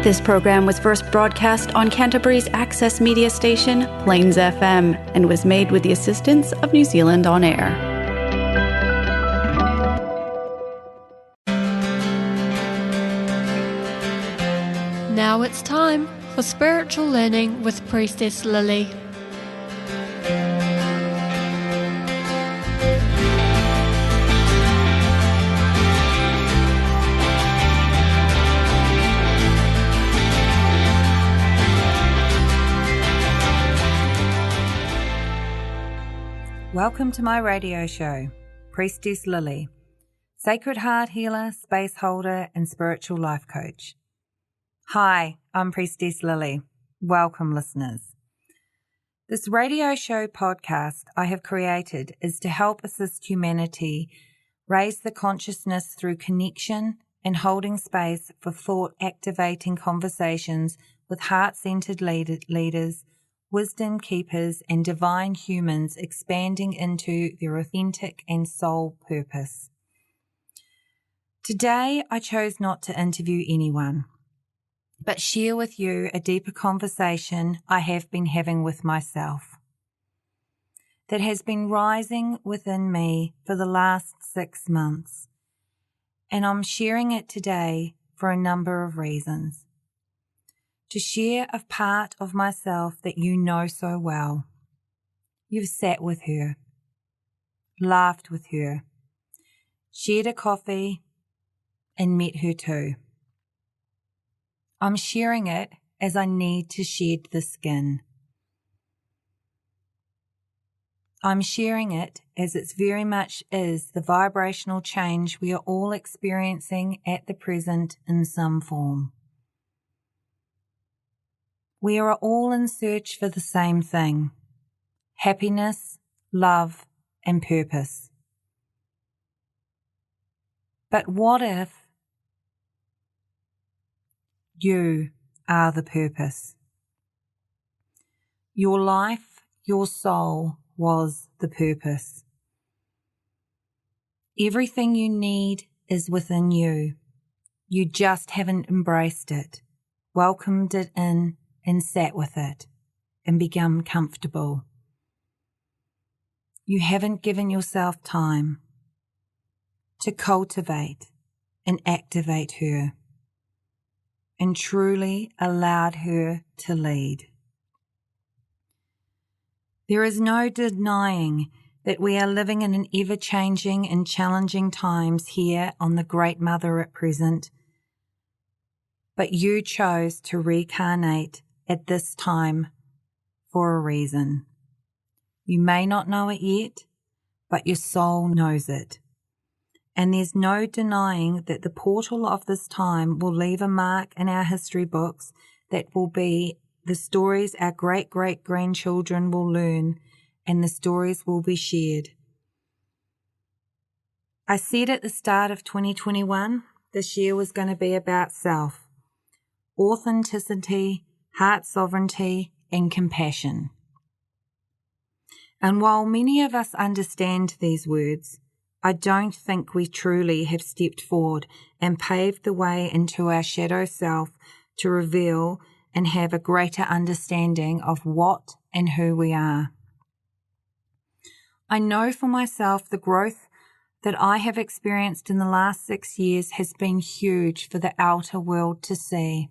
This program was first broadcast on Canterbury's access media station, Plains FM, and was made with the assistance of New Zealand On Air. Now it's time for Spiritual Learning with Priestess Lilly. Welcome to my radio show, Priestess Lilly, Sacred Heart Healer, Space Holder, and Spiritual Life Coach. Hi, I'm Priestess Lilly. Welcome, listeners. This radio show podcast I have created is to help assist humanity raise the consciousness through connection and holding space for thought-activating conversations with heart-centered leaders, wisdom keepers, and divine humans expanding into their authentic and soul purpose. Today, I chose not to interview anyone, but share with you a deeper conversation I have been having with myself that has been rising within me for the last 6 months, and I'm sharing it today for a number of reasons. To share a part of myself that you know so well. You've sat with her, laughed with her, shared a coffee, and met her too. I'm sharing it as I need to shed the skin. I'm sharing it as it very much is the vibrational change we are all experiencing at the present in some form. We are all in search for the same thing: happiness, love, and purpose. But what if you are the purpose? Your life, your soul was the purpose. Everything you need is within you. You just haven't embraced it, welcomed it in, and sat with it and become comfortable. You haven't given yourself time to cultivate and activate her and truly allowed her to lead. There is no denying that we are living in an ever-changing and challenging times here on the Great Mother at present, but you chose to reincarnate at this time for a reason. You may not know it yet, but your soul knows it. And there's no denying that the portal of this time will leave a mark in our history books that will be the stories our great-great-grandchildren will learn, and the stories will be shared. I said at the start of 2021, this year was going to be about self, authenticity, heart sovereignty, and compassion. And while many of us understand these words, I don't think we truly have stepped forward and paved the way into our shadow self to reveal and have a greater understanding of what and who we are. I know for myself the growth that I have experienced in the last 6 years has been huge for the outer world to see.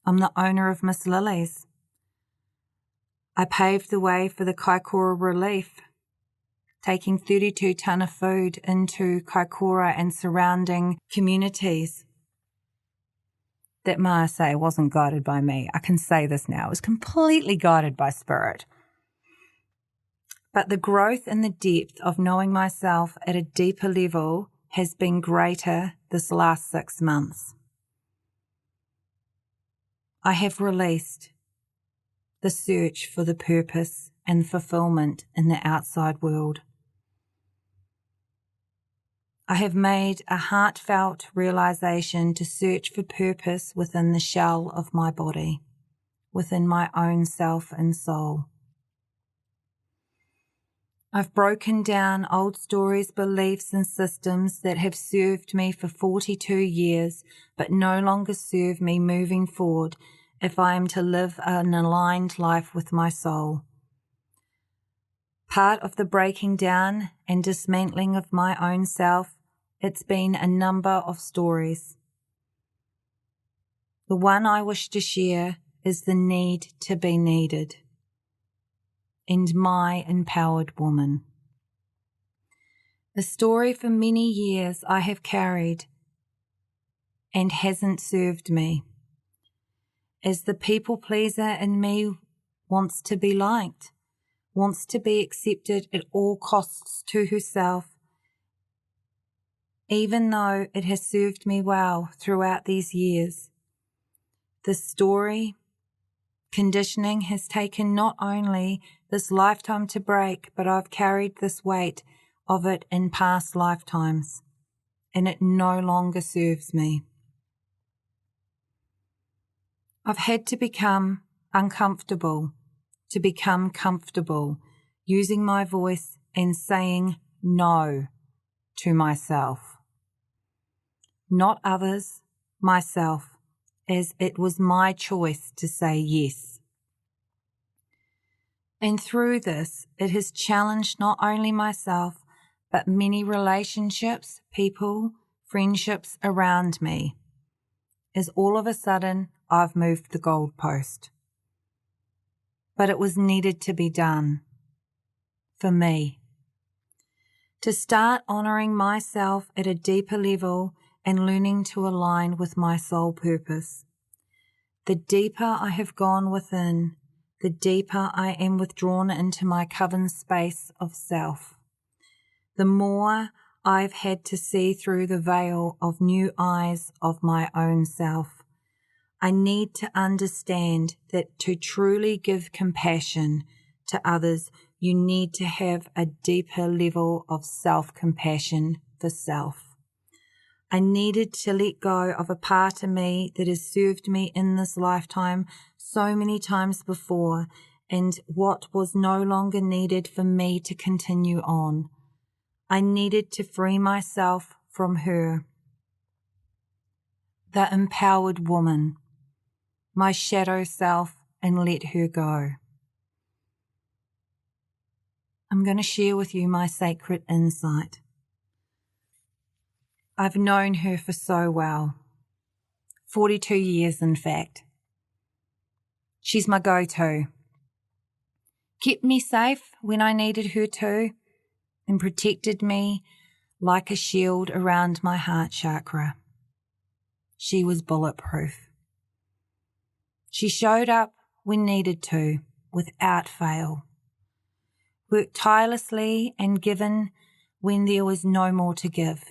I'm the owner of Miss Lily's. I paved the way for the Kaikoura relief, taking 32 tonne of food into Kaikoura and surrounding communities. That may I say wasn't guided by me. I can say this now. It was completely guided by spirit. But the growth and the depth of knowing myself at a deeper level has been greater this last 6 months. I have released the search for the purpose and fulfillment in the outside world. I have made a heartfelt realization to search for purpose within the shell of my body, within my own self and soul. I've broken down old stories, beliefs and systems that have served me for 42 years but no longer serve me moving forward if I am to live an aligned life with my soul. Part of the breaking down and dismantling of my own self, it's been a number of stories. The one I wish to share is the need to be needed and my empowered woman. A story for many years I have carried and hasn't served me, as the people pleaser in me wants to be liked, wants to be accepted at all costs to herself, even though it has served me well throughout these years. The story, conditioning has taken not only this lifetime to break, but I've carried this weight of it in past lifetimes, and it no longer serves me. I've had to become uncomfortable to become comfortable, using my voice and saying no to myself. Not others, myself, as it was my choice to say yes. And through this, it has challenged not only myself, but many relationships, people, friendships around me, as all of a sudden I've moved the goalpost. But it was needed to be done for me. To start honouring myself at a deeper level and learning to align with my soul purpose. The deeper I have gone within, the deeper I am withdrawn into my coven space of self. The more I've had to see through the veil of new eyes of my own self. I need to understand that to truly give compassion to others, you need to have a deeper level of self-compassion for self. I needed to let go of a part of me that has served me in this lifetime so many times before, and what was no longer needed for me to continue on. I needed to free myself from her, the empowered woman, my shadow self, and let her go. I'm going to share with you my sacred insight. I've known her for so well, 42 years in fact. She's my go-to. Kept me safe when I needed her to, and protected me like a shield around my heart chakra. She was bulletproof. She showed up when needed to, without fail. Worked tirelessly and given when there was no more to give.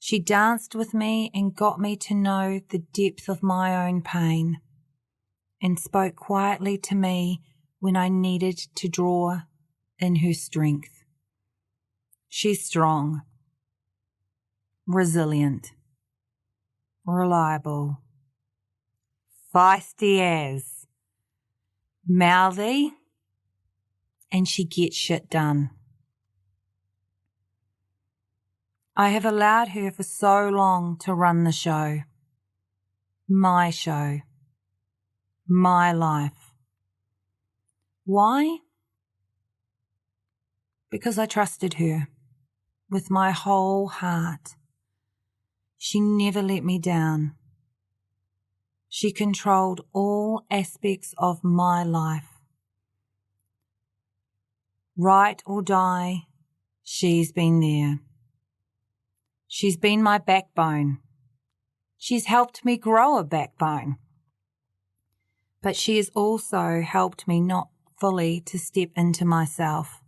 She danced with me and got me to know the depth of my own pain, and spoke quietly to me when I needed to draw in her strength. She's strong, resilient, reliable, feisty as, mouthy, and she gets shit done. I have allowed her for so long to run the show, my life. Why? Because I trusted her with my whole heart. She never let me down. She controlled all aspects of my life. Right or die, she's been there. She's been my backbone. She's helped me grow a backbone. But she has also helped me not fully to step into myself.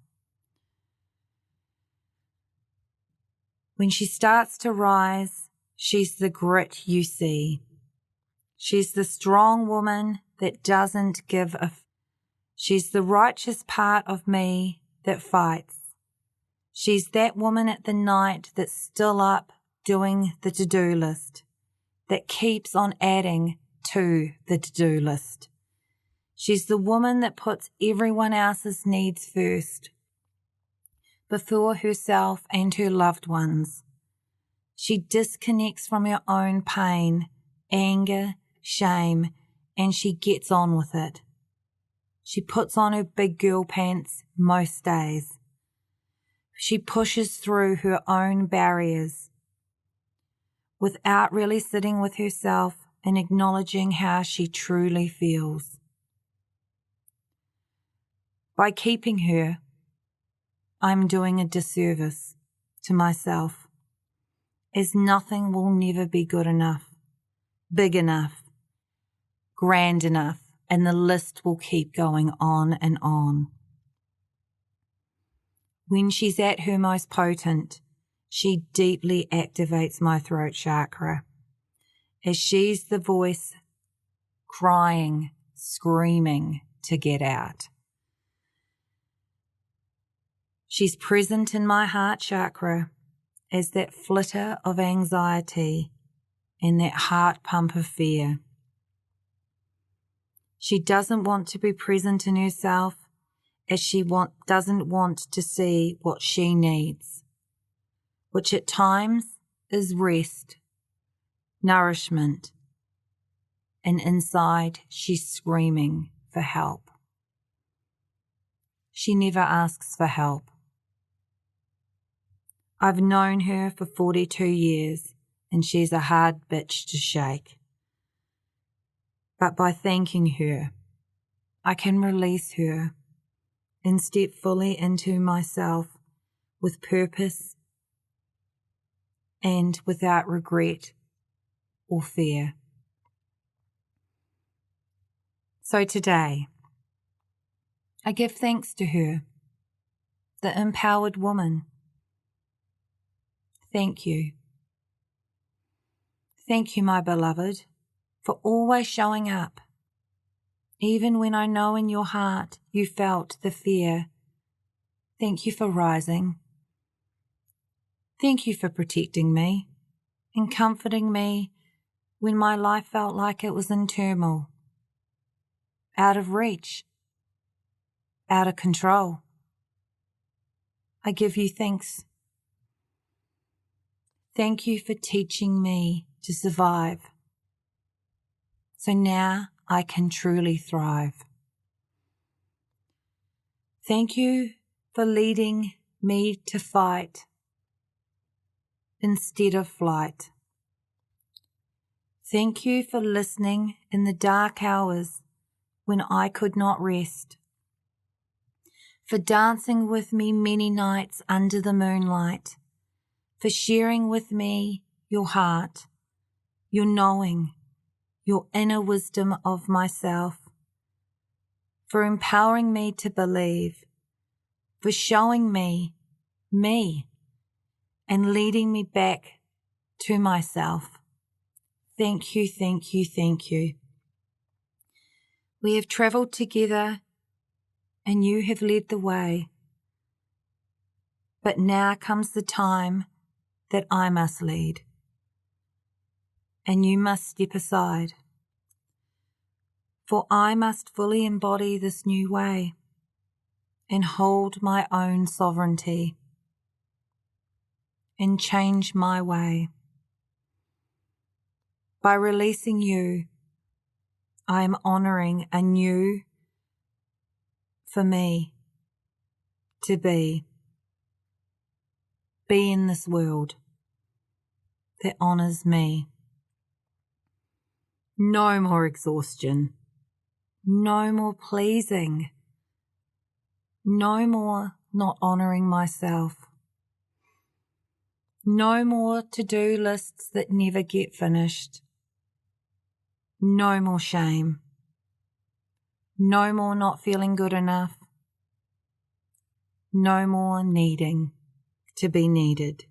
When she starts to rise, she's the grit you see. She's the strong woman that doesn't give a f. She's the righteous part of me that fights. She's that woman at the night that's still up doing the to-do list, that keeps on adding to the to-do list. She's the woman that puts everyone else's needs first, before herself and her loved ones. She disconnects from her own pain, anger, shame, and she gets on with it. She puts on her big girl pants most days. She pushes through her own barriers without really sitting with herself and acknowledging how she truly feels. By keeping her, I'm doing a disservice to myself, as nothing will never be good enough, big enough, grand enough, and the list will keep going on and on. When she's at her most potent, she deeply activates my throat chakra, as she's the voice crying, screaming to get out. She's present in my heart chakra as that flitter of anxiety and that heart pump of fear. She doesn't want to be present in herself, as she doesn't want to see what she needs, which at times is rest, nourishment, and inside she's screaming for help. She never asks for help. I've known her for 42 years, and she's a hard bitch to shake. But by thanking her, I can release her and step fully into myself with purpose and without regret or fear. So today, I give thanks to her, the empowered woman. Thank you. Thank you, my beloved, for always showing up. Even when I know in your heart you felt the fear. Thank you for rising. Thank you for protecting me and comforting me when my life felt like it was in turmoil, out of reach, out of control. I give you thanks. Thank you for teaching me to survive, so now I can truly thrive. Thank you for leading me to fight instead of flight. Thank you for listening in the dark hours when I could not rest, for dancing with me many nights under the moonlight, for sharing with me your heart, your knowing, your inner wisdom of myself, for empowering me to believe, for showing me, and leading me back to myself. Thank you, thank you, thank you. We have travelled together and you have led the way. But now comes the time that I must lead, and you must step aside. For I must fully embody this new way and hold my own sovereignty and change my way. By releasing you, I am honouring a new for me to be in this world that honours me. No more exhaustion. No more pleasing. No more not honouring myself. No more to-do lists that never get finished. No more shame. No more not feeling good enough. No more needing to be needed.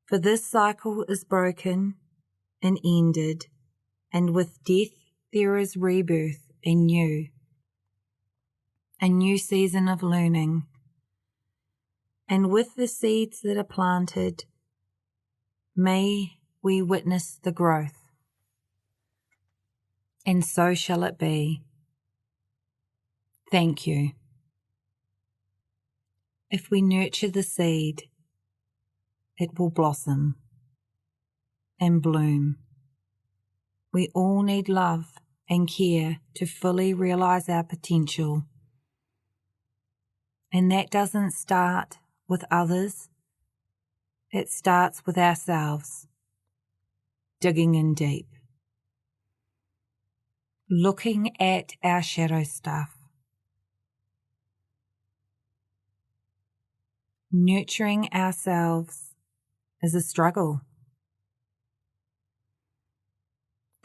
For this cycle is broken and ended, and with death there is rebirth anew, a new season of learning. And with the seeds that are planted, may we witness the growth. And so shall it be. Thank you. If we nurture the seed, it will blossom and bloom. We all need love and care to fully realize our potential. And that doesn't start with others. It starts with ourselves, digging in deep, looking at our shadow stuff, nurturing ourselves is a struggle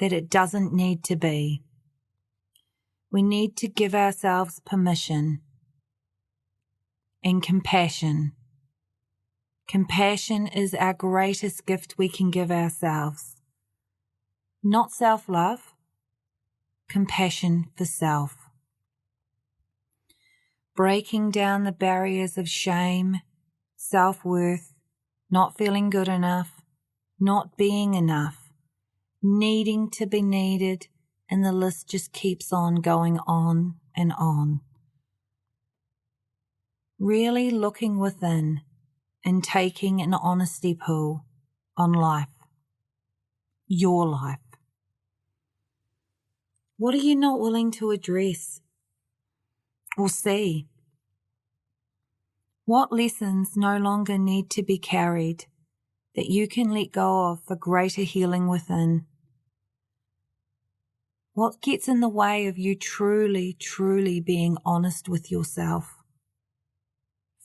that it doesn't need to be. We need to give ourselves permission and compassion. Compassion is our greatest gift we can give ourselves. Not self-love, compassion for self. Breaking down the barriers of shame, self-worth, not feeling good enough, not being enough, needing to be needed, and the list just keeps on going on and on. Really looking within and taking an honesty pull on life, your life. What are you not willing to address or see? What lessons no longer need to be carried that you can let go of for greater healing within? What gets in the way of you truly, truly being honest with yourself?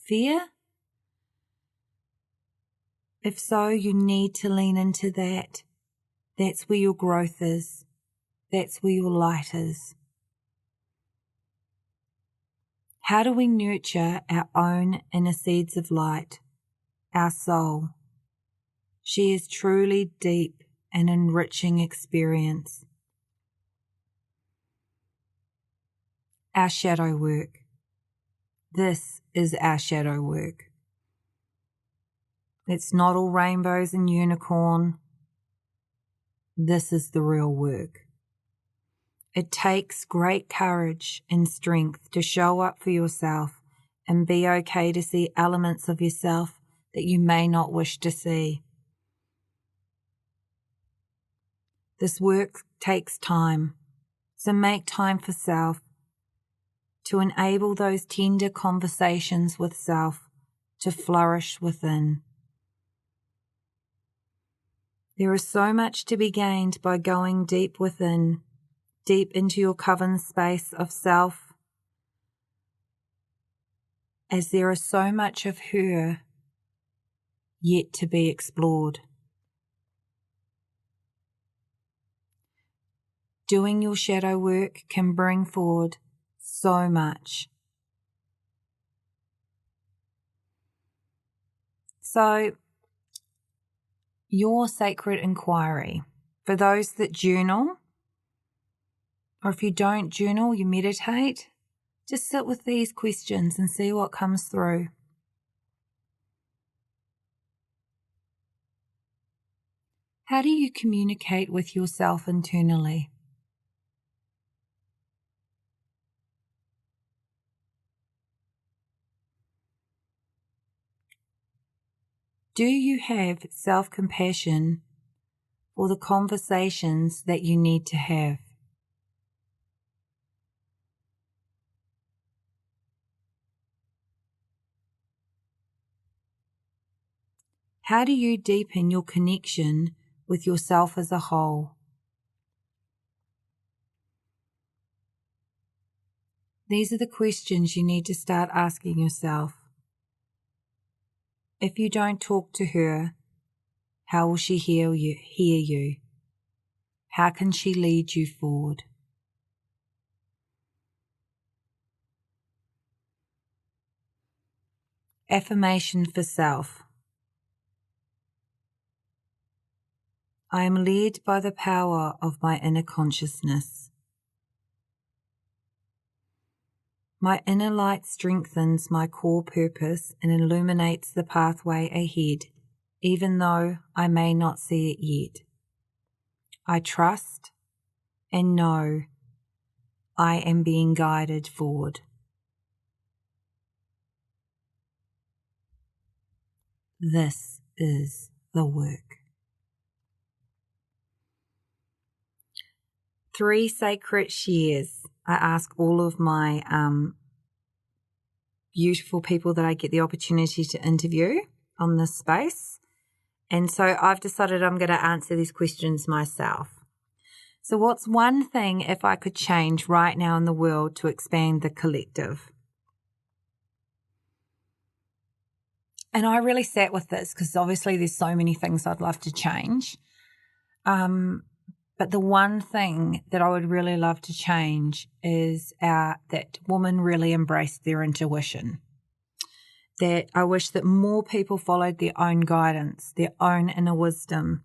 Fear? If so, you need to lean into that. That's where your growth is. That's where your light is. How do we nurture our own inner seeds of light, our soul? She is truly deep and enriching experience. Our shadow work. This is our shadow work. It's not all rainbows and unicorn. This is the real work. It takes great courage and strength to show up for yourself and be okay to see elements of yourself that you may not wish to see. This work takes time, so make time for self to enable those tender conversations with self to flourish within. There is so much to be gained by going deep within, deep into your coven space of self, as there is so much of her yet to be explored. Doing your shadow work can bring forward so much. So, your sacred inquiry. For those that journal, or if you don't journal, you meditate, just sit with these questions and see what comes through. How do you communicate with yourself internally? Do you have self-compassion for the conversations that you need to have? How do you deepen your connection with yourself as a whole? These are the questions you need to start asking yourself. If you don't talk to her, how will she hear you? How can she lead you forward? Affirmation for self. I am led by the power of my inner consciousness. My inner light strengthens my core purpose and illuminates the pathway ahead, even though I may not see it yet. I trust, and know I am being guided forward. This is the work. 3 sacred shares. I ask all of my beautiful people that I get the opportunity to interview on this space. And so I've decided I'm going to answer these questions myself. So what's one thing if I could change right now in the world to expand the collective? And I really sat with this because obviously there's so many things I'd love to change. But the one thing that I would really love to change is that women really embraced their intuition. That I wish that more people followed their own guidance, their own inner wisdom,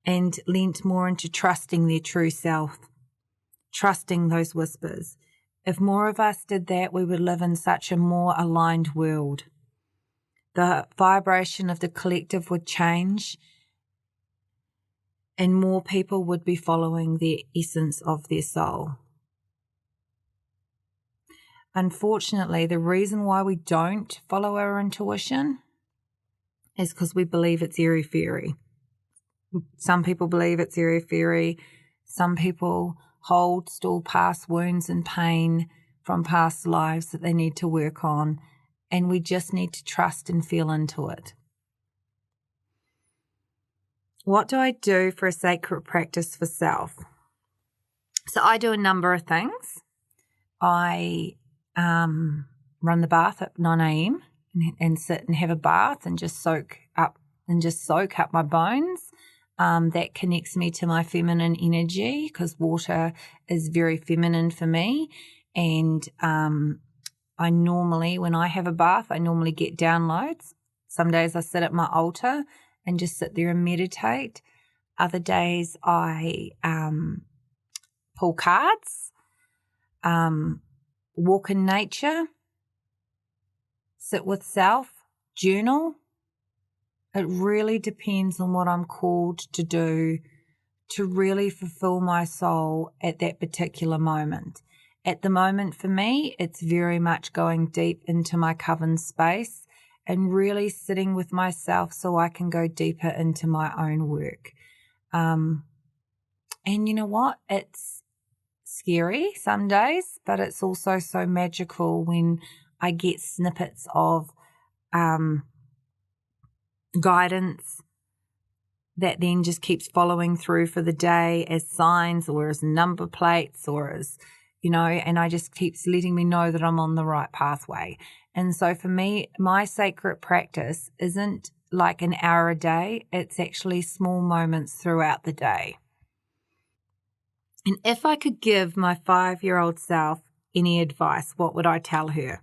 and leant more into trusting their true self, trusting those whispers. If more of us did that, we would live in such a more aligned world. The vibration of the collective would change, and more people would be following the essence of their soul. Unfortunately, the reason why we don't follow our intuition is because we believe it's airy-fairy. Some people believe it's airy-fairy. Some people hold still past wounds and pain from past lives that they need to work on, and we just need to trust and feel into it. What do I do for a sacred practice for self? So I do a number of things. I run the bath at 9 a.m. and sit and have a bath and just soak up my bones. That connects me to my feminine energy because water is very feminine for me. And I normally, when I have a bath, I normally get downloads. Some days I sit at my altar and just sit there and meditate. Other days I pull cards, walk in nature, sit with self, journal. It really depends on what I'm called to do to really fulfill my soul at that particular moment. At the moment for me, it's very much going deep into my coven space and really sitting with myself so I can go deeper into my own work. And you know what? It's scary some days, but it's also so magical when I get snippets of guidance that then just keeps following through for the day as signs or as number plates or as, and I just keeps letting me know that I'm on the right pathway. And so for me, my sacred practice isn't like an hour a day. It's actually small moments throughout the day. And if I could give my 5-year-old self any advice, what would I tell her?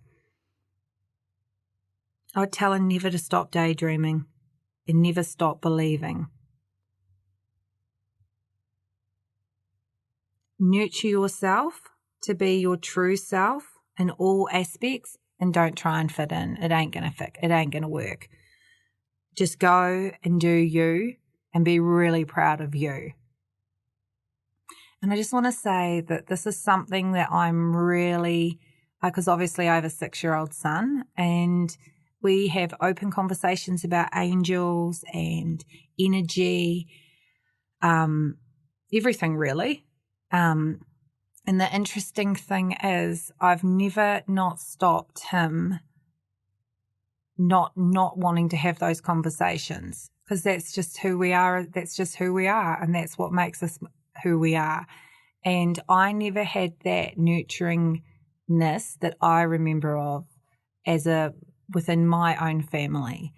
I would tell her never to stop daydreaming and never stop believing. Nurture yourself to be your true self in all aspects and don't try and fit in. It ain't going to work. Just go and do you and be really proud of you. And I just want to say that this is something that I'm really, because obviously I have a 6-year-old son and we have open conversations about angels and energy, everything really. And the interesting thing is I've never not stopped him not wanting to have those conversations because that's just who we are. That's just who we are. And that's what makes us who we are. And I never had that nurturingness that I remember of within my own family.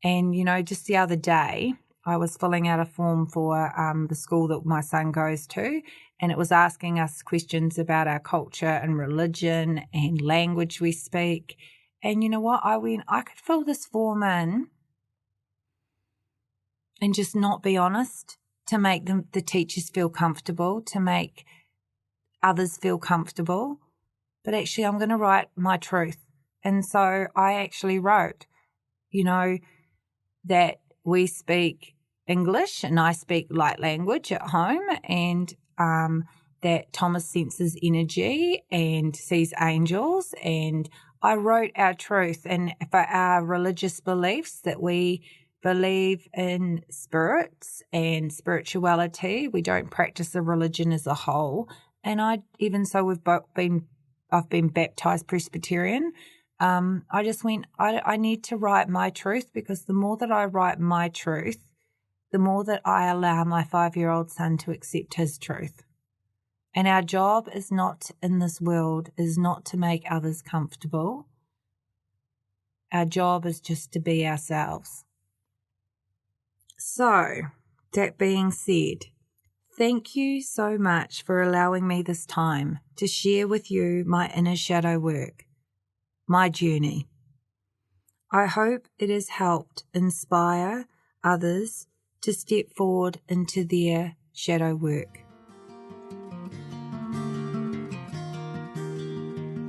And, just the other day, I was filling out a form for the school that my son goes to, and it was asking us questions about our culture and religion and language we speak. And you know what? I could fill this form in and just not be honest to make the teachers feel comfortable, to make others feel comfortable. But actually, I'm going to write my truth. And so I actually wrote, that we speak English and I speak light language at home, and that Thomas senses energy and sees angels, and I wrote our truth and for our religious beliefs that we believe in spirits and spirituality. We don't practice a religion as a whole. And I've been baptized Presbyterian. I just went, I need to write my truth, because the more that I write my truth, the more that I allow my 5-year-old son to accept his truth. And our job is not in this world, is not to make others comfortable. Our job is just to be ourselves. So, that being said, thank you so much for allowing me this time to share with you my inner shadow work, my journey. I hope it has helped inspire others to step forward into their shadow work.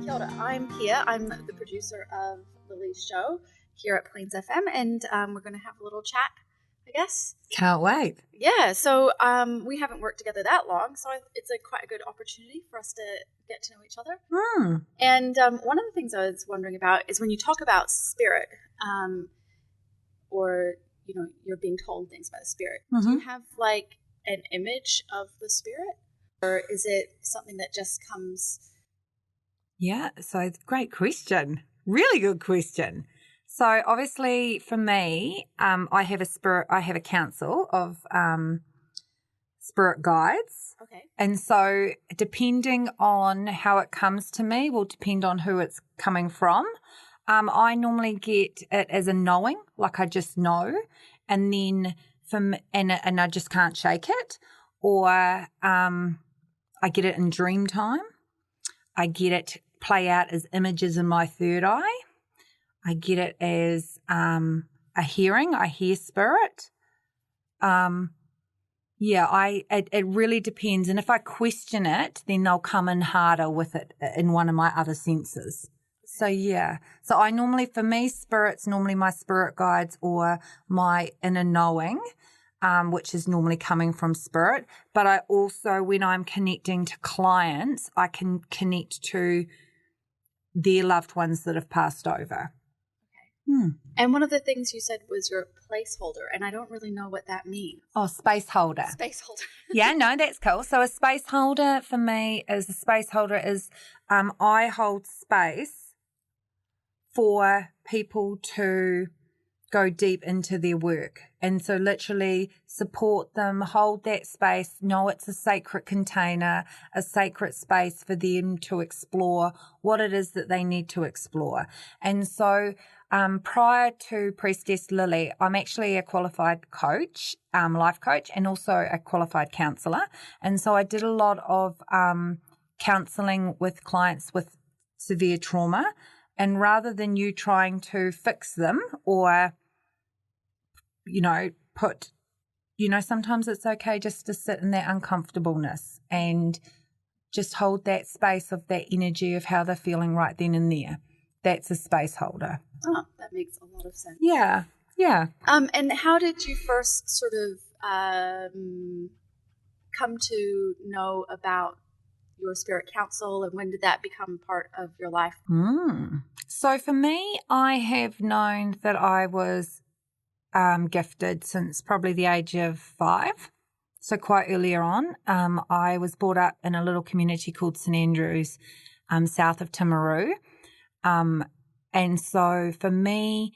Kia ora, I'm Pia. I'm the producer of Lily's show here at Plains FM, and we're going to have a little chat, I guess. Can't wait. Yeah, so we haven't worked together that long, so it's quite a good opportunity for us to get to know each other. And one of the things I was wondering about is when you talk about spirit, or you're being told things by the spirit. Mm-hmm. Do you have like an image of the spirit, or is it something that just comes? Yeah, so great question. Really good question. So obviously for me, I have a council of spirit guides. Okay. And so depending on how it comes to me will depend on who it's coming from. I normally get it as a knowing, like I just know, and then and I just can't shake it, or I get it in dream time. I get it play out as images in my third eye. I get it as a hearing. I hear spirit. It really depends. And if I question it, then they'll come in harder with it in one of my other senses. So, yeah. So for me, spirit's normally my spirit guides or my inner knowing, which is normally coming from spirit. But I also, when I'm connecting to clients, I can connect to their loved ones that have passed over. Okay. And one of the things you said was your placeholder, and I don't really know what that means. Oh, space holder. Space holder. Yeah, no, that's cool. So a space holder for me is I hold space for people to go deep into their work. And so literally support them, hold that space, know it's a sacred container, a sacred space for them to explore what it is that they need to explore. And so prior to Priestess Lilly, I'm actually a qualified coach, life coach, and also a qualified counsellor. And so I did a lot of counselling with clients with severe trauma. And rather than you trying to fix them or, sometimes it's okay just to sit in that uncomfortableness and just hold that space of that energy of how they're feeling right then and there. That's a space holder. Oh, that makes a lot of sense. Yeah, yeah. And how did you first sort of come to know about your spirit council, and when did that become part of your life? So for me, I have known that I was gifted since probably the age of 5, so quite earlier on. I was brought up in a little community called St Andrews, south of Timaru, and so for me,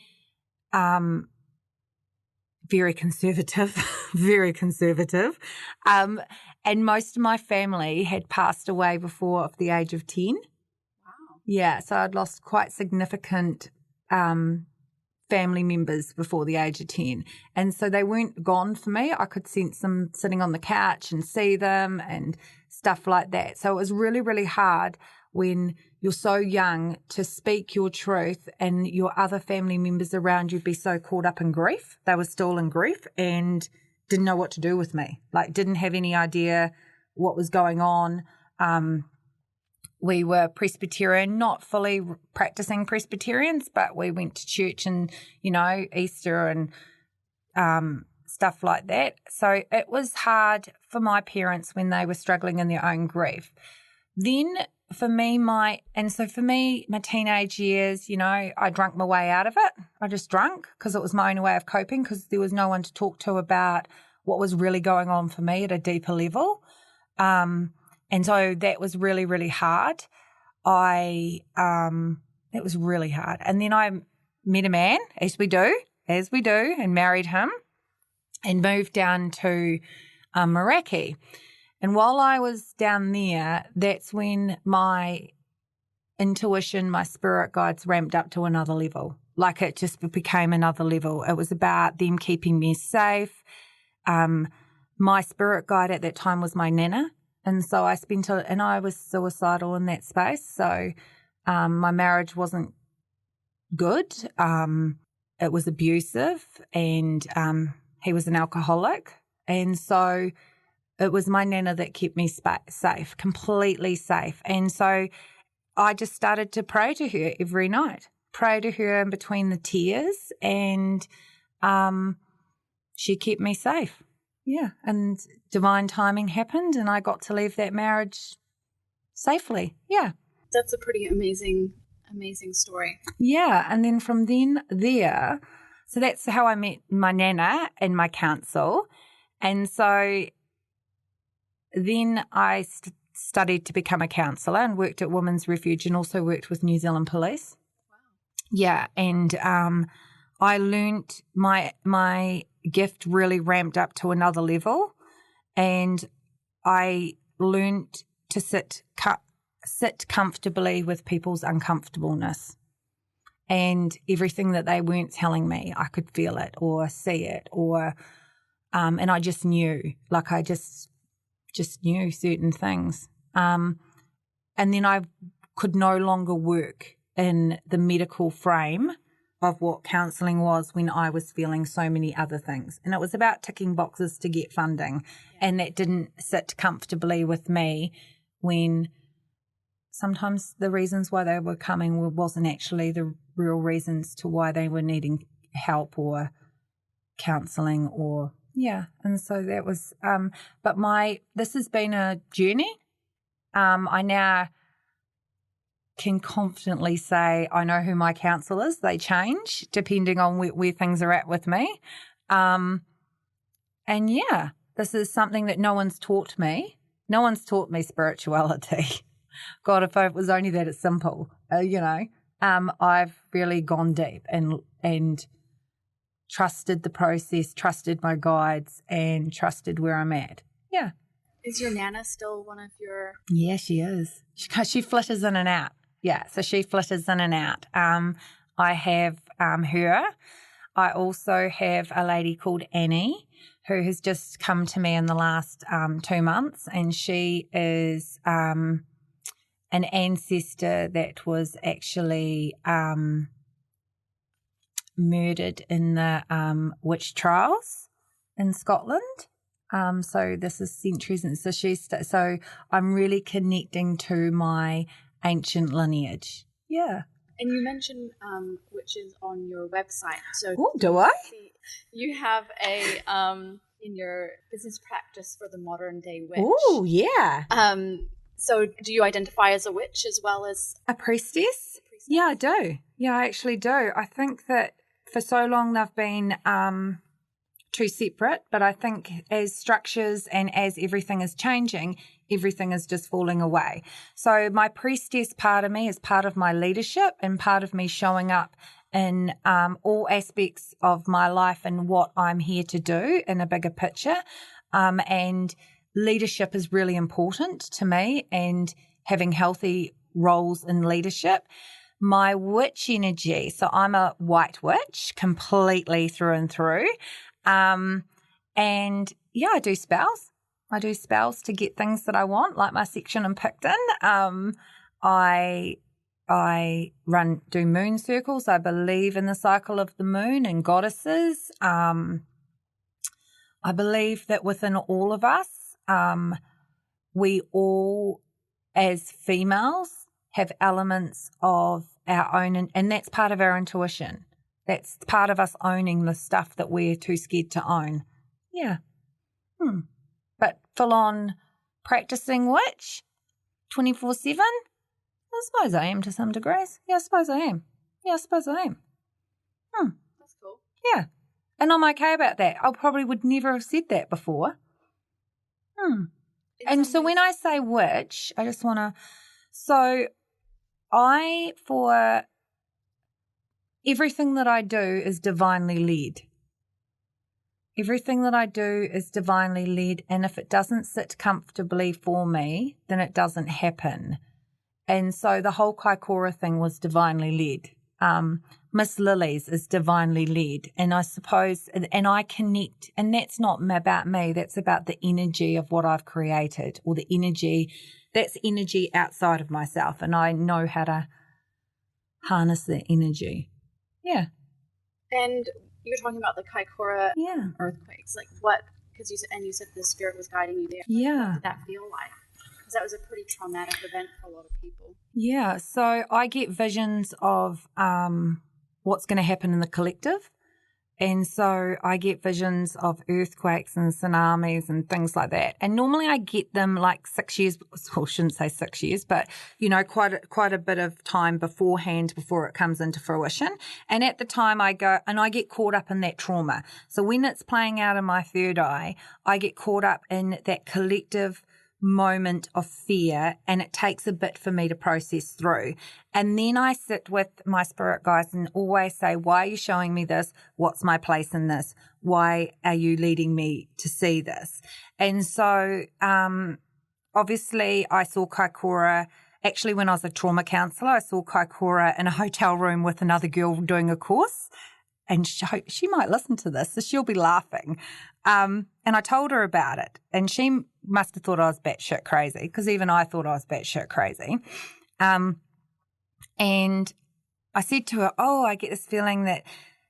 very conservative, very conservative. And most of my family had passed away before the age of 10. Wow. Yeah, so I'd lost quite significant family members before the age of 10. And so they weren't gone for me. I could sense them sitting on the couch and see them and stuff like that. So it was really, really hard when you're so young to speak your truth and your other family members around you be so caught up in grief. They were still in grief and didn't know what to do with me, didn't have any idea what was going on. We were Presbyterian, not fully practicing Presbyterians, but we went to church and, Easter and stuff like that. So it was hard for my parents when they were struggling in their own grief. Then for me, my teenage years, you know, I drank my way out of it. I just drank because it was my only way of coping, because there was no one to talk to about what was really going on for me at a deeper level. And so that was really, really hard. It was really hard. And then I met a man, as we do, and married him and moved down to Meraki. And while I was down there, that's when my intuition, my spirit guides ramped up to another level. Like, it just became another level. It was about them keeping me safe. My spirit guide at that time was my nana. And so and I was suicidal in that space. So my marriage wasn't good. It was abusive, and he was an alcoholic. And so it was my nana that kept me safe, completely safe. And so I just started to pray to her every night, pray to her in between the tears, and she kept me safe. Yeah, and divine timing happened, and I got to leave that marriage safely. Yeah. That's a pretty amazing story. Yeah, and then from there, so that's how I met my nana and my counsel. And so then I studied to become a counsellor and worked at Women's Refuge, and also worked with New Zealand Police. Wow. Yeah, and I learnt my gift really ramped up to another level, and I learnt to sit comfortably with people's uncomfortableness, and everything that they weren't telling me, I could feel it or see it, or and I just knew, like I just knew certain things. And then I could no longer work in the medical frame of what counselling was when I was feeling so many other things. And it was about ticking boxes to get funding. And that didn't sit comfortably with me when sometimes the reasons why they were coming wasn't actually the real reasons to why they were needing help or counselling or, yeah. And so that was, but this has been a journey. I now can confidently say I know who my counsel is. They change depending on where things are at with me. And yeah, this is something that no one's taught me. No one's taught me spirituality. God, if it was only that it's simple, you know. I've really gone deep and trusted the process, trusted my guides, and trusted where I'm at. Yeah. Is your nana still one of your... Yeah, she is. She flitters in and out. Yeah, so she flitters in and out. I have her. I also have a lady called Annie who has just come to me in the last 2 months, and she is an ancestor that was actually murdered in the witch trials in Scotland. So this is centuries, and so I'm really connecting to my ancient lineage. Yeah. And you mentioned witches on your website. So do I? You have a in your business practice for the modern day witch. Oh, yeah. So do you identify as a witch as well as a priestess? Yeah, I do. Yeah, I actually do. I think that for so long they've been too separate, but I think as structures and as everything is changing, everything is just falling away. So my priestess part of me is part of my leadership and part of me showing up in all aspects of my life and what I'm here to do in a bigger picture. And leadership is really important to me, and having healthy roles in leadership. My witch energy, so I'm a white witch completely through and through. And yeah, I do spells. I do spells to get things that I want, like my section in Picton. I do moon circles. I believe in the cycle of the moon and goddesses. I believe that within all of us, we all, as females, have elements of our own, and that's part of our intuition. That's part of us owning the stuff that we're too scared to own. Yeah. But full on practicing witch 24/7? I suppose I am to some degrees. Yeah, I suppose I am. That's cool. Yeah. And I'm okay about that. I probably would never have said that before. And so when I say witch, I just want to, for everything that I do is divinely led. Everything that I do is divinely led, and if it doesn't sit comfortably for me, then it doesn't happen. And so the whole Kaikoura thing was divinely led. Miss Lily's is divinely led, and I suppose, and I connect, and that's not about me, that's about the energy of what I've created, or the energy, that's energy outside of myself, and I know how to harness that energy. Yeah. And you're talking about the Kaikoura earthquakes, like what? Because you said the spirit was guiding you there. Yeah. What did that feel like? Because that was a pretty traumatic event for a lot of people. Yeah. So I get visions of what's going to happen in the collective, and so I get visions of earthquakes and tsunamis and things like that. And normally I get them like 6 years. Well, I shouldn't say 6 years, but quite a bit of time beforehand before it comes into fruition. And at the time I go and I get caught up in that trauma. So when it's playing out in my third eye, I get caught up in that collective moment of fear, and it takes a bit for me to process through. And then I sit with my spirit guides and always say, why are you showing me this? What's my place in this? Why are you leading me to see this? And so obviously I saw Kaikoura. Actually, when I was a trauma counsellor, I saw Kaikoura in a hotel room with another girl doing a course. And she might listen to this, so she'll be laughing. And I told her about it, and she must have thought I was batshit crazy, because even I thought I was batshit crazy. And I said to her, I get this feeling that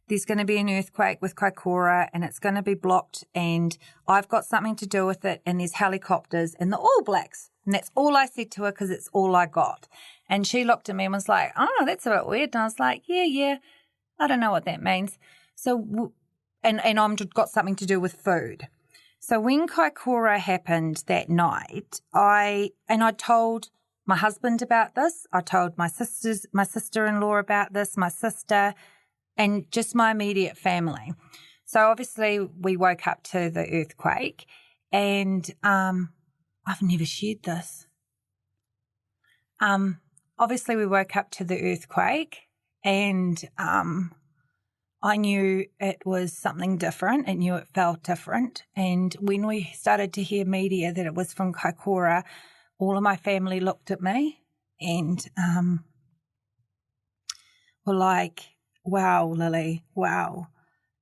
there's going to be an earthquake with Kaikoura, and it's going to be blocked, and I've got something to do with it, and there's helicopters and the All Blacks. And that's all I said to her, because it's all I got. And she looked at me and was like, oh, that's a bit weird. And I was like, yeah. I don't know what that means. So, and I'm got something to do with food. So when Kaikoura happened that night, I told my husband about this. I told my sister-in-law about this, my sister, and just my immediate family. So obviously we woke up to the earthquake, and I've never shared this. Obviously we woke up to the earthquake. And I knew it was something different. I knew it felt different. And when we started to hear media that it was from Kaikoura, all of my family looked at me and were like, wow, Lily, wow.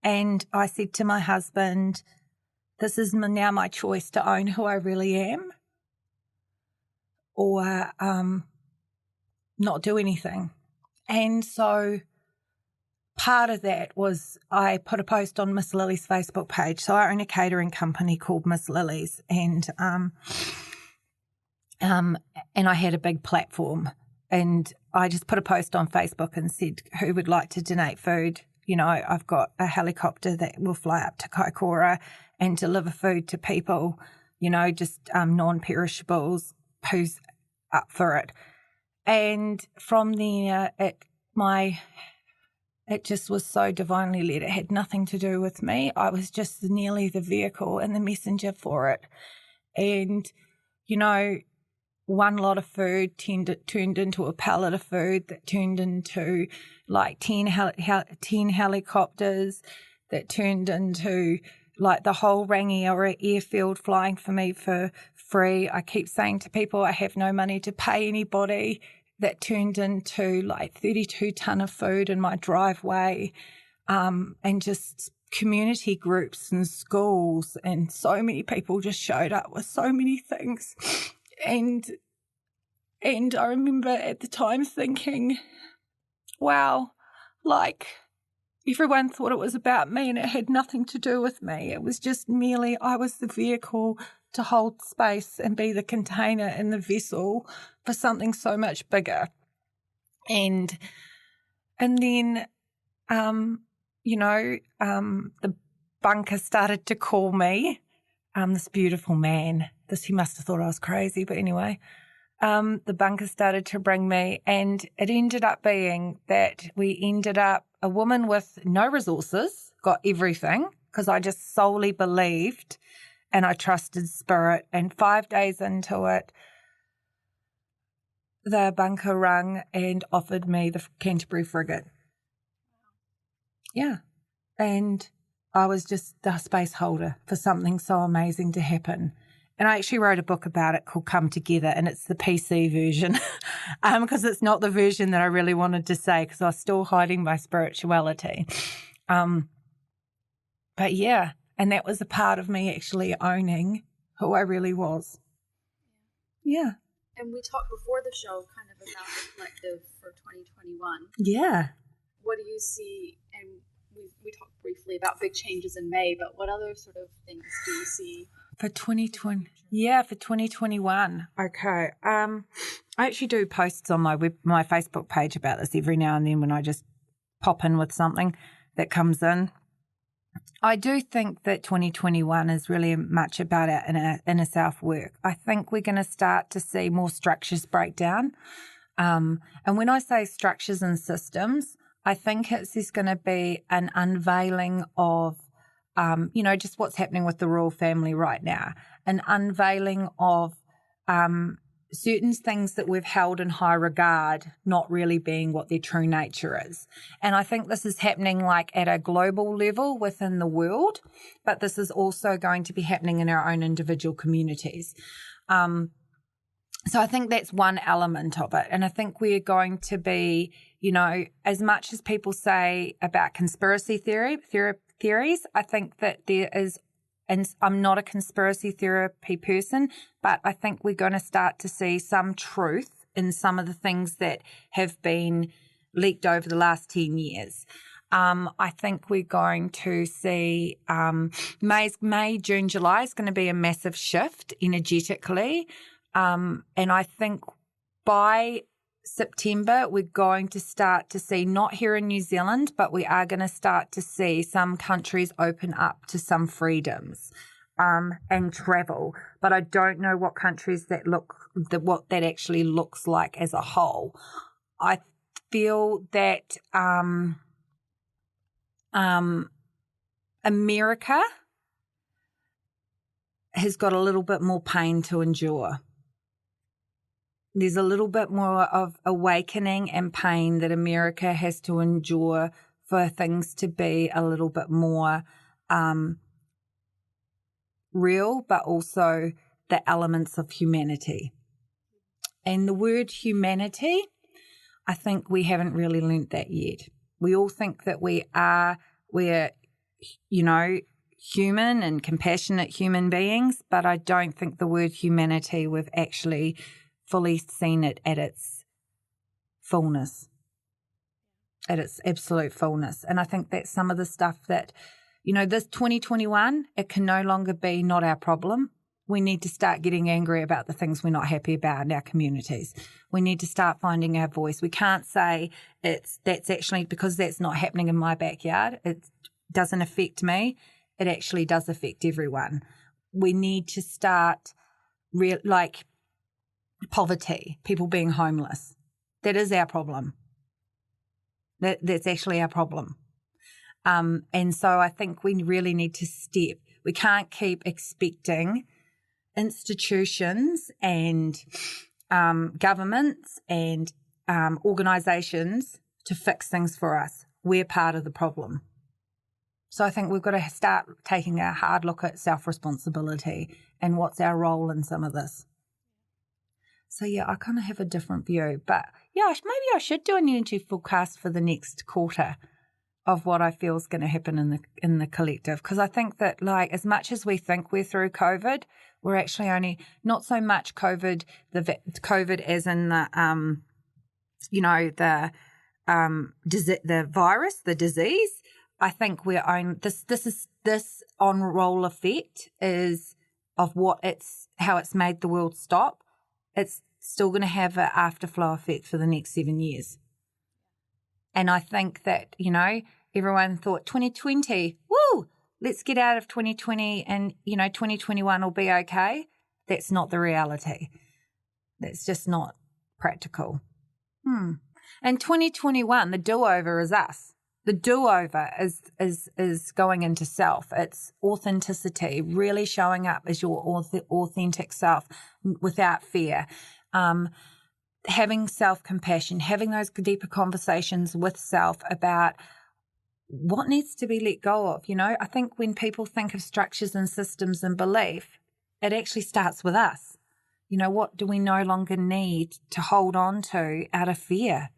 And I said to my husband, this is now my choice to own who I really am, or not do anything. And so part of that was I put a post on Miss Lily's Facebook page. So I own a catering company called Miss Lily's, and I had a big platform, and I just put a post on Facebook and said, who would like to donate food? I've got a helicopter that will fly up to Kaikoura and deliver food to people, just non-perishables, who's up for it. And from there, it just was so divinely led. It had nothing to do with me. I was just nearly the vehicle and the messenger for it. And, one lot of food turned into a pallet of food that turned into like 10 helicopters that turned into like the whole Rangiora airfield flying for me for free. I keep saying to people I have no money to pay anybody. That turned into like 32 ton of food in my driveway, and just community groups and schools, and so many people just showed up with so many things. And I remember at the time thinking, wow, like everyone thought it was about me, and it had nothing to do with me. It was just merely I was the vehicle to hold space and be the container and the vessel for something so much bigger. And then, the bunker started to call me, this beautiful man. He must have thought I was crazy, but anyway, the bunker started to bring me, and it ended up being that a woman with no resources got everything because I just solely believed and I trusted spirit. And 5 days into it, the bunker rung and offered me the Canterbury frigate. Yeah. And I was just the space holder for something so amazing to happen. And I actually wrote a book about it called Come Together, and it's the PC version because it's not the version that I really wanted to say because I was still hiding my spirituality. But yeah, and that was a part of me actually owning who I really was. Yeah. And we talked before the show kind of about the collective for 2021. Yeah. What do you see? And we talked briefly about big changes in May, but what other sort of things do you see? For 2020, yeah, for 2021. Okay. I actually do posts on my Facebook page about this every now and then when I just pop in with something that comes in. I do think that 2021 is really much about our inner self work. I think we're going to start to see more structures break down. And when I say structures and systems, I think it's just going to be an unveiling of just what's happening with the royal family right now, an unveiling of certain things that we've held in high regard not really being what their true nature is. And I think this is happening like at a global level within the world, but this is also going to be happening in our own individual communities. So I think that's one element of it. And I think we're going to be, as much as people say about conspiracy theories, I think that there is, and I'm not a conspiracy therapy person, but I think we're going to start to see some truth in some of the things that have been leaked over the last 10 years. I think we're going to see May, June, July is going to be a massive shift energetically. And I think by September, we're going to start to see, not here in New Zealand, but we are going to start to see some countries open up to some freedoms and travel. But I don't know what countries what that actually looks like as a whole. I feel that America has got a little bit more pain to endure. There's a little bit more of awakening and pain that America has to endure for things to be a little bit more real, but also the elements of humanity. And the word humanity, I think we haven't really learnt that yet. We all think that we're human and compassionate human beings, but I don't think the word humanity, we've actually fully seen it at its fullness, at its absolute fullness. And I think that's some of the stuff that, this 2021, it can no longer be not our problem. We need to start getting angry about the things we're not happy about in our communities. We need to start finding our voice. We can't say that's actually because that's not happening in my backyard. It doesn't affect me. It actually does affect everyone. We need to start poverty, people being homeless. That is our problem. That's actually our problem. And so I think we really need to step. We can't keep expecting institutions and governments and organisations to fix things for us. We're part of the problem. So I think we've got to start taking a hard look at self-responsibility and what's our role in some of this. So, yeah, I kind of have a different view. But, yeah, maybe I should do an energy forecast for the next quarter of what I feel is going to happen in the collective. Because I think that, as much as we think we're through COVID, we're actually only not so much COVID, COVID as in the virus, the disease. I think we're on this on-roll effect is of how it's made the world stop. It's still going to have an afterflow effect for the next 7 years. And I think that, everyone thought 2020, woo, let's get out of 2020 and, 2021 will be okay. That's not the reality. That's just not practical. And 2021, the do-over is us. The do-over is going into self. It's authenticity, really showing up as your authentic self without fear. Having self-compassion, having those deeper conversations with self about what needs to be let go of. I think when people think of structures and systems and belief, it actually starts with us. What do we no longer need to hold on to out of fear?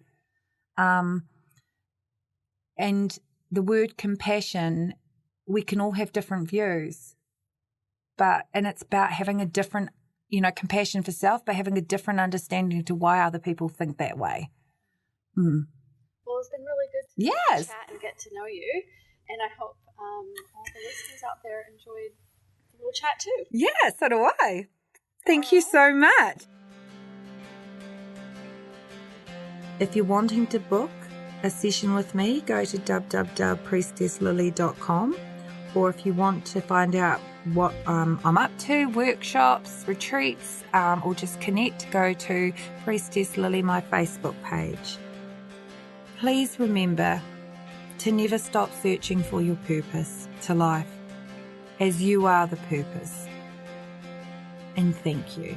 And the word compassion, we can all have different views, and it's about having a different, compassion for self, but having a different understanding to why other people think that way. Well, it's been really good to chat and get to know you, and I hope all the listeners out there enjoyed the little chat too. Yeah, so do I. Thank you so much. If you're wanting to book a session with me, go to www.priestesslilly.com, or if you want to find out what I'm up to, workshops, retreats, or just connect, go to Priestess Lilly, my Facebook page. Please remember to never stop searching for your purpose to life, as you are the purpose. And thank you.